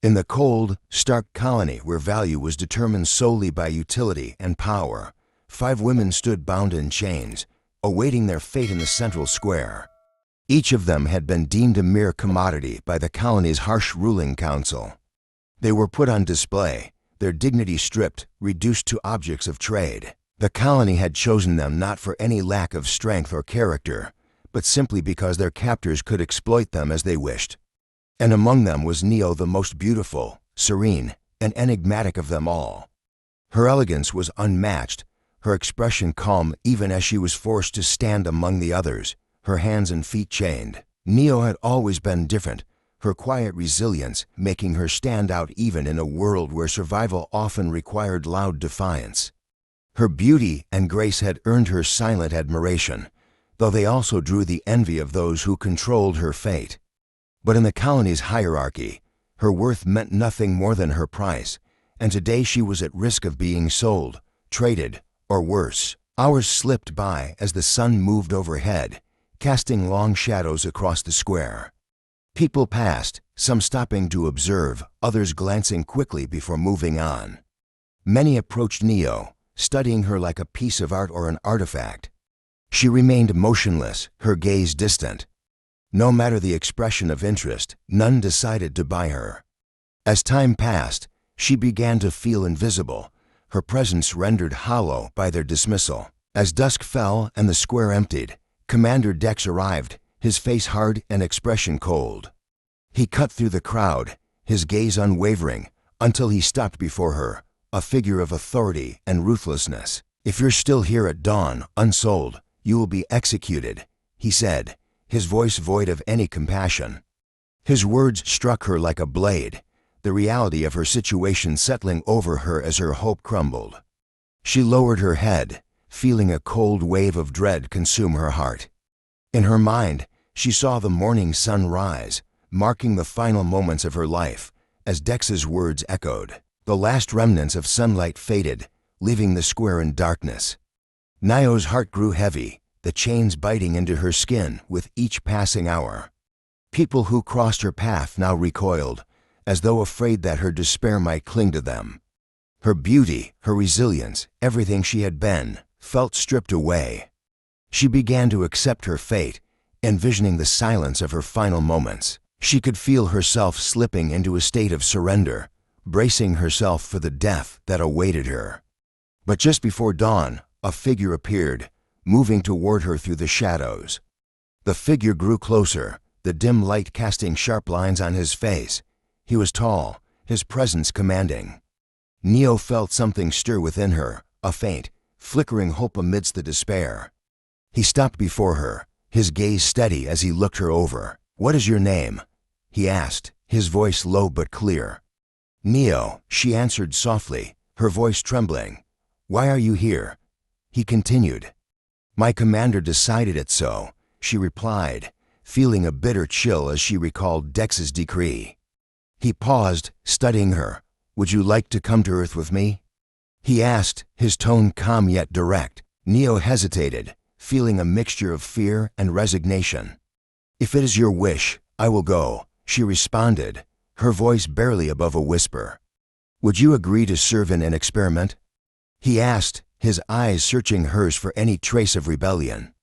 In the cold, stark colony where value was determined solely by utility and power, 5 women stood bound in chains, awaiting their fate in the central square. Each of them had been deemed a mere commodity by the colony's harsh ruling council. They were put on display, their dignity stripped, reduced to objects of trade. The colony had chosen them not for any lack of strength or character, but simply because their captors could exploit them as they wished. And among them was Neo, the most beautiful, serene, and enigmatic of them all. Her elegance was unmatched, her expression calm even as she was forced to stand among the others, her hands and feet chained. Neo had always been different, her quiet resilience making her stand out even in a world where survival often required loud defiance. Her beauty and grace had earned her silent admiration, though they also drew the envy of those who controlled her fate. But in the colony's hierarchy, her worth meant nothing more than her price, and today she was at risk of being sold, traded, or worse. Hours slipped by as the sun moved overhead, casting long shadows across the square. People passed, some stopping to observe, others glancing quickly before moving on. Many approached Neo, studying her like a piece of art or an artifact. She remained motionless, her gaze distant. No matter the expression of interest, none decided to buy her. As time passed, she began to feel invisible, her presence rendered hollow by their dismissal. As dusk fell and the square emptied, Commander Dex arrived, his face hard and expression cold. He cut through the crowd, his gaze unwavering, until he stopped before her, a figure of authority and ruthlessness. "If you're still here at dawn, unsold, you will be executed," he said, his voice void of any compassion. His words struck her like a blade, the reality of her situation settling over her as her hope crumbled. She lowered her head, feeling a cold wave of dread consume her heart. In her mind, she saw the morning sun rise, marking the final moments of her life, as Dex's words echoed. The last remnants of sunlight faded, leaving the square in darkness. Neo's heart grew heavy, the chains biting into her skin with each passing hour. People who crossed her path now recoiled, as though afraid that her despair might cling to them. Her beauty, her resilience, everything she had been, felt stripped away. She began to accept her fate, envisioning the silence of her final moments. She could feel herself slipping into a state of surrender, bracing herself for the death that awaited her. But just before dawn, a figure appeared, moving toward her through the shadows. The figure grew closer, the dim light casting sharp lines on his face. He was tall, his presence commanding. Neo felt something stir within her, a faint, flickering hope amidst the despair. He stopped before her, his gaze steady as he looked her over. "What is your name?" he asked, his voice low but clear. "Neo," she answered softly, her voice trembling. "Why are you here?" he continued. "My commander decided it so," she replied, feeling a bitter chill as she recalled Dex's decree. He paused, studying her. "Would you like to come to Earth with me?" he asked, his tone calm yet direct. Neo hesitated, feeling a mixture of fear and resignation. "If it is your wish, I will go," she responded, her voice barely above a whisper. "Would you agree to serve in an experiment?" he asked, his eyes searching hers for any trace of rebellion.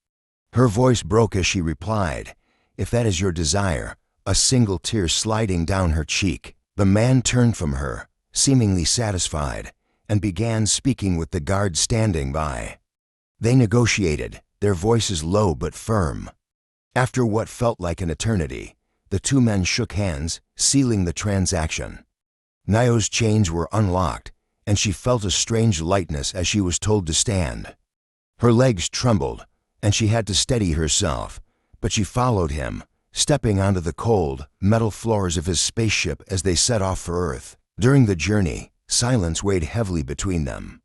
Her voice broke as she replied, "If that is your desire," a single tear sliding down her cheek. The man turned from her, seemingly satisfied, and began speaking with the guard standing by. They negotiated, their voices low but firm. After what felt like an eternity, the two men shook hands, sealing the transaction. Neo's chains were unlocked, and she felt a strange lightness as she was told to stand. Her legs trembled, and she had to steady herself, but she followed him, stepping onto the cold, metal floors of his spaceship as they set off for Earth. During the journey, silence weighed heavily between them.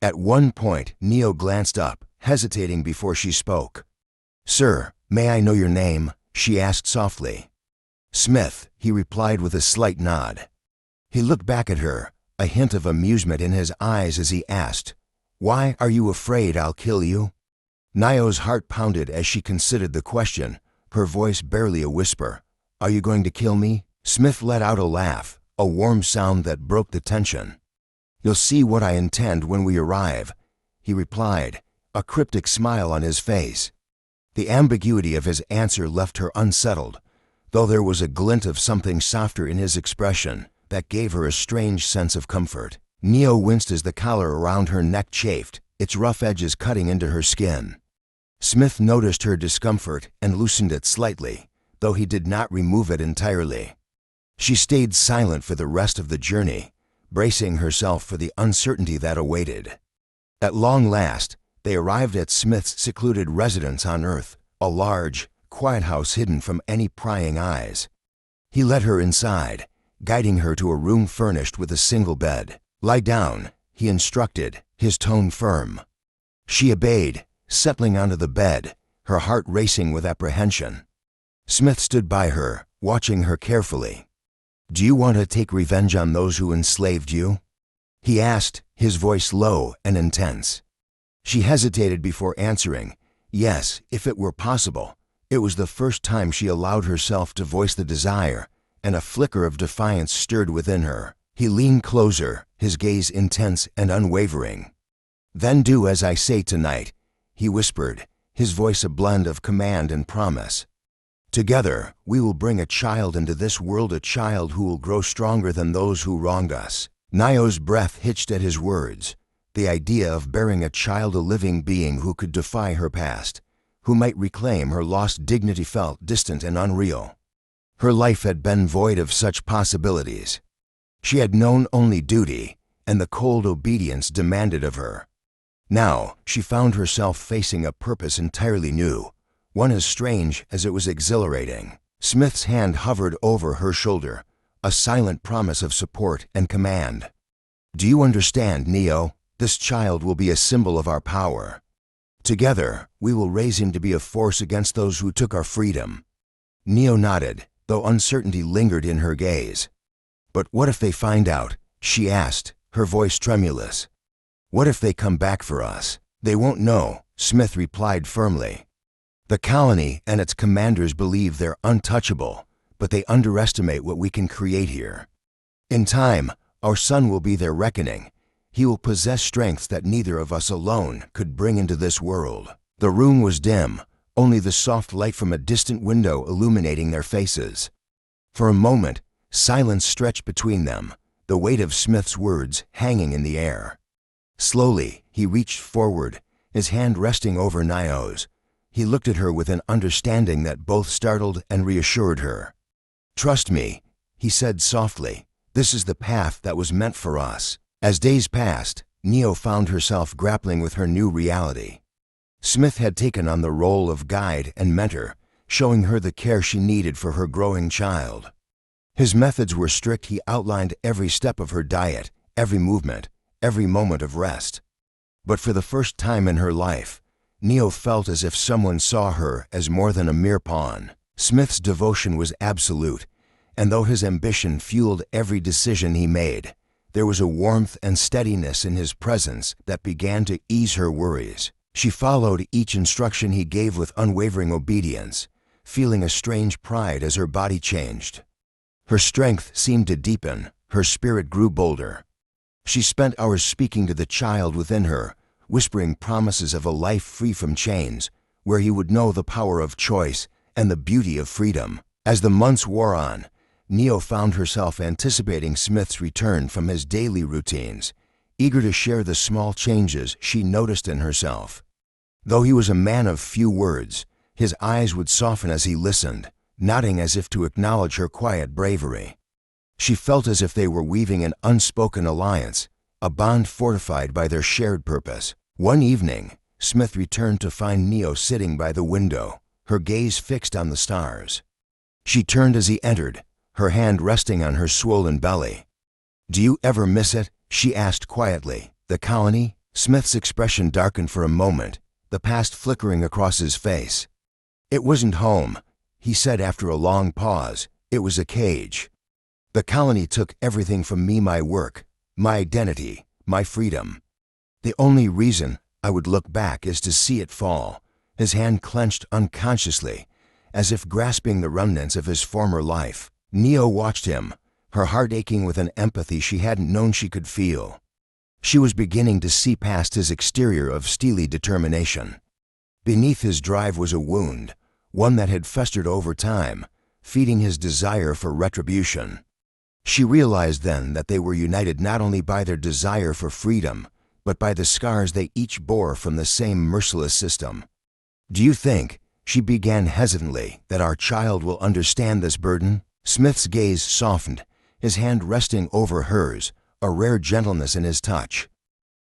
At one point, Neo glanced up, hesitating before she spoke. "Sir, may I know your name?" she asked softly. "Smith," he replied with a slight nod. He looked back at her, a hint of amusement in his eyes as he asked, "Why are you afraid I'll kill you?" Neo's heart pounded as she considered the question, her voice barely a whisper. "Are you going to kill me?" Smith let out a laugh, a warm sound that broke the tension. "You'll see what I intend when we arrive," he replied, a cryptic smile on his face. The ambiguity of his answer left her unsettled, though there was a glint of something softer in his expression that gave her a strange sense of comfort. Neo winced as the collar around her neck chafed, its rough edges cutting into her skin. Smith noticed her discomfort and loosened it slightly, though he did not remove it entirely. She stayed silent for the rest of the journey, bracing herself for the uncertainty that awaited. At long last, they arrived at Smith's secluded residence on Earth, a large, quiet house hidden from any prying eyes. He led her inside, guiding her to a room furnished with a single bed. "Lie down," he instructed, his tone firm. She obeyed, settling onto the bed, her heart racing with apprehension. Smith stood by her, watching her carefully. "Do you want to take revenge on those who enslaved you?" he asked, his voice low and intense. She hesitated before answering, yes, if it were possible. It was the first time she allowed herself to voice the desire, and a flicker of defiance stirred within her. He leaned closer, his gaze intense and unwavering. "Then do as I say tonight," he whispered, his voice a blend of command and promise. "Together, we will bring a child into this world, a child who will grow stronger than those who wronged us." Nio's breath hitched at his words. The idea of bearing a child, a living being who could defy her past, who might reclaim her lost dignity, felt distant and unreal. Her life had been void of such possibilities. She had known only duty and the cold obedience demanded of her. Now she found herself facing a purpose entirely new, one as strange as it was exhilarating. Smith's hand hovered over her shoulder, a silent promise of support and command. "Do you understand, Neo? This child will be a symbol of our power. Together, we will raise him to be a force against those who took our freedom." Neo nodded, though uncertainty lingered in her gaze. "But what if they find out?" she asked, her voice tremulous. "What if they come back for us?" "They won't know," Smith replied firmly. "The colony and its commanders believe they're untouchable, but they underestimate what we can create here. In time, our son will be their reckoning. He will possess strengths that neither of us alone could bring into this world." The room was dim, only the soft light from a distant window illuminating their faces. For a moment, silence stretched between them, the weight of Smith's words hanging in the air. Slowly, he reached forward, his hand resting over Nio's. He looked at her with an understanding that both startled and reassured her. "Trust me," he said softly. "This is the path that was meant for us." As days passed, Neo found herself grappling with her new reality. Smith had taken on the role of guide and mentor, showing her the care she needed for her growing child. His methods were strict. He outlined every step of her diet, every movement, every moment of rest. But for the first time in her life, Neo felt as if someone saw her as more than a mere pawn. Smith's devotion was absolute, and though his ambition fueled every decision he made, there was a warmth and steadiness in his presence that began to ease her worries. She followed each instruction he gave with unwavering obedience, feeling a strange pride as her body changed. Her strength seemed to deepen, her spirit grew bolder. She spent hours speaking to the child within her, whispering promises of a life free from chains, where he would know the power of choice and the beauty of freedom. As the months wore on, Neo found herself anticipating Smith's return from his daily routines, eager to share the small changes she noticed in herself. Though he was a man of few words, his eyes would soften as he listened, nodding as if to acknowledge her quiet bravery. She felt as if they were weaving an unspoken alliance, a bond fortified by their shared purpose. One evening, Smith returned to find Neo sitting by the window, her gaze fixed on the stars. She turned as he entered, her hand resting on her swollen belly. "Do you ever miss it?" she asked quietly. "The colony?" Smith's expression darkened for a moment, the past flickering across his face. "It wasn't home," he said after a long pause. "It was a cage. The colony took everything from me, my work, my identity, my freedom. The only reason I would look back is to see it fall." His hand clenched unconsciously, as if grasping the remnants of his former life. Neo watched him, her heart aching with an empathy she hadn't known she could feel. She was beginning to see past his exterior of steely determination. Beneath his drive was a wound, one that had festered over time, feeding his desire for retribution. She realized then that they were united not only by their desire for freedom, but by the scars they each bore from the same merciless system. "Do you think," she began hesitantly, "that our child will understand this burden?" Smith's gaze softened, his hand resting over hers, a rare gentleness in his touch.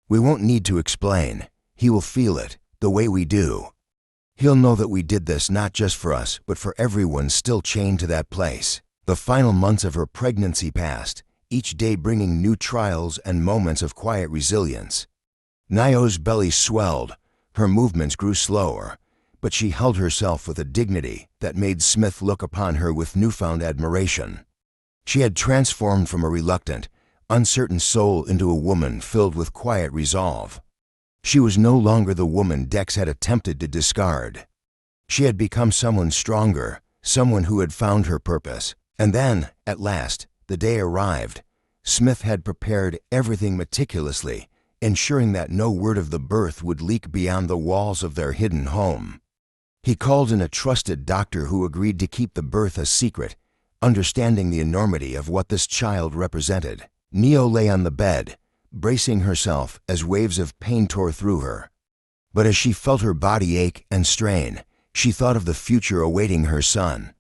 "We won't need to explain. He will feel it, the way we do. He'll know that we did this not just for us, but for everyone still chained to that place." The final months of her pregnancy passed, each day bringing new trials and moments of quiet resilience. Nio's belly swelled, her movements grew slower, but she held herself with a dignity that made Smith look upon her with newfound admiration. She had transformed from a reluctant, uncertain soul into a woman filled with quiet resolve. She was no longer the woman Dex had attempted to discard. She had become someone stronger, someone who had found her purpose. And then, at last, the day arrived. Smith had prepared everything meticulously, ensuring that no word of the birth would leak beyond the walls of their hidden home. He called in a trusted doctor who agreed to keep the birth a secret, understanding the enormity of what this child represented. Nio lay on the bed, bracing herself as waves of pain tore through her. But as she felt her body ache and strain, she thought of the future awaiting her son.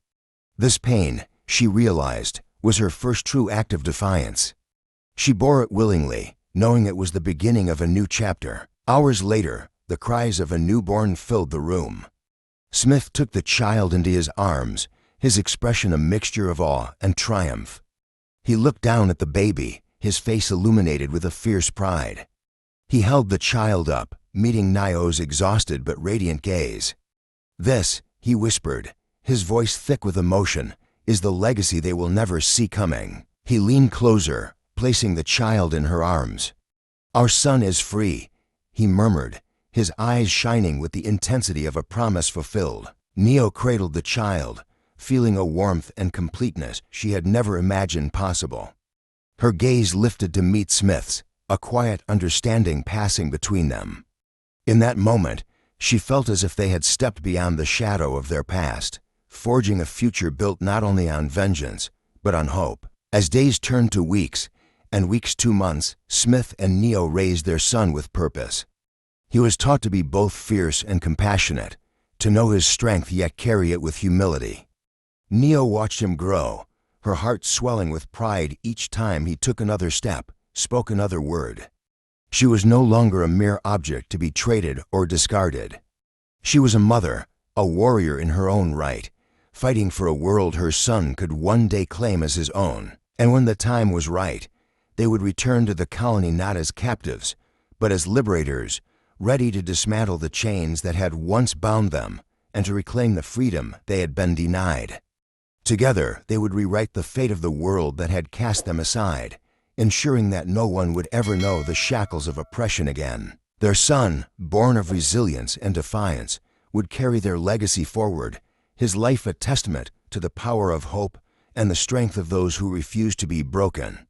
This pain, she realized, was her first true act of defiance. She bore it willingly, knowing it was the beginning of a new chapter. Hours later, the cries of a newborn filled the room. Smith took the child into his arms, his expression a mixture of awe and triumph. He looked down at the baby, his face illuminated with a fierce pride. He held the child up, meeting Nio's exhausted but radiant gaze. "This," he whispered, his voice thick with emotion, "is the legacy they will never see coming." He leaned closer, placing the child in her arms. "Our son is free," he murmured, his eyes shining with the intensity of a promise fulfilled. Nio cradled the child, feeling a warmth and completeness she had never imagined possible. Her gaze lifted to meet Smith's, a quiet understanding passing between them. In that moment, she felt as if they had stepped beyond the shadow of their past, forging a future built not only on vengeance, but on hope. As days turned to weeks, and weeks to months, Smith and Nio raised their son with purpose. He was taught to be both fierce and compassionate, to know his strength yet carry it with humility. Nio watched him grow, her heart swelling with pride each time he took another step, spoke another word. She was no longer a mere object to be traded or discarded. She was a mother, a warrior in her own right, fighting for a world her son could one day claim as his own. And when the time was right, they would return to the colony not as captives, but as liberators, ready to dismantle the chains that had once bound them and to reclaim the freedom they had been denied. Together, they would rewrite the fate of the world that had cast them aside, ensuring that no one would ever know the shackles of oppression again. Their son, born of resilience and defiance, would carry their legacy forward, his life a testament to the power of hope and the strength of those who refuse to be broken.